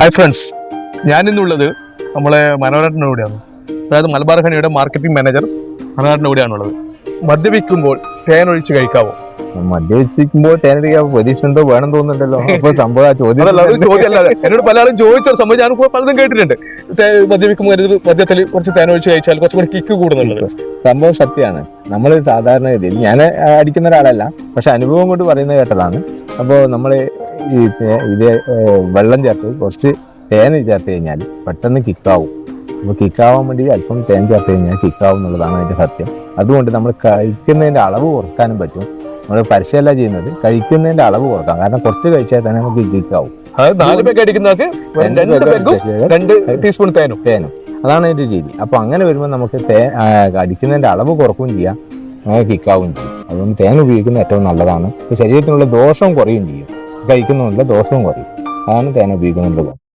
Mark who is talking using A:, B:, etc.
A: Hi friends, ഞാനിന്നുള്ളത് നമ്മളെ മനോഹരേട്ടൻ്റെ കൂടെയാണ്. അതായത് മലബാർ ഹണിയുടെ മാർക്കറ്റിംഗ് മാനേജർ മനോഹരേട്ടൻ്റെ കൂടെയാണുള്ളത്. മദ്യപിക്കുമ്പോൾ തേൻ ഒഴിച്ച് കഴിക്കാവോ?
B: മദ്യപിക്കുമ്പോൾ തേനടിക്കാൻ പൊലീസ് എന്തോ വേണം തോന്നുന്നുണ്ടല്ലോ. അപ്പൊ സംഭവം
A: അതല്ല, അത് ചോദ്യമല്ലാതെ എന്നോട് പല ആളും ചോദിച്ച സംഭവം ഞാൻ പലതും കേട്ടിട്ടുണ്ട്. മദ്യപിക്കുമ്പോൾ മദ്യത്തിൽ കുറച്ച് തേൻ ഒഴിച്ച് കഴിച്ചാൽ കുറച്ചുകൂടി കിക്ക് കൂടുന്നുള്ളത്
B: സംഭവം സത്യമാണ്. നമ്മൾ സാധാരണ ഗതിയിൽ ഞാൻ അടിക്കുന്ന ഒരാളല്ല, പക്ഷെ അനുഭവം കൊണ്ട് പറയുന്നത് കേട്ടതാണ്. അപ്പോൾ നമ്മൾ ഇത് വെള്ളം ചേർത്ത് കുറച്ച് തേൻ ചേർത്ത് കഴിഞ്ഞാൽ പെട്ടെന്ന് കിക്കാവും. അപ്പോൾ കിക്കാവാൻ വേണ്ടി അല്പം തേൻ ചേർത്ത് കഴിഞ്ഞാൽ കിക്കാവും എന്നുള്ളതാണ് അതിന്റെ സത്യം. അതുകൊണ്ട് നമ്മൾ കഴിക്കുന്നതിന്റെ അളവ് കുറക്കാനും പറ്റും. നമ്മൾ പരസ്യമല്ല ചെയ്യുന്നത്, കഴിക്കുന്നതിന്റെ അളവ് കുറക്കാം. കാരണം കുറച്ച് കഴിച്ചാൽ തന്നെ നമുക്ക് കിക്കാവും.
A: അതായത് 4 പേക്ക് അടിക്കുന്നവർക്ക് 2 ടീസ്പൂൺ തേനും.
B: അതാണ് അതിന്റെ രീതി. അപ്പൊ അങ്ങനെ വരുമ്പോൾ നമുക്ക് അടിക്കുന്നതിന്റെ അളവ് കുറക്കുകയും ചെയ്യാം, കിക്കാവും ചെയ്യും. അതുകൊണ്ട് തേൻ ഉപയോഗിക്കുന്നത് ഏറ്റവും നല്ലതാണ്. ശരീരത്തിനുള്ള ദോഷവും കുറയും ചെയ്യും. കഴിക്കുന്നതിനുള്ള ദോഷവും കുറയും. അതാണ് തേൻ ഉപയോഗിക്കുന്നത്.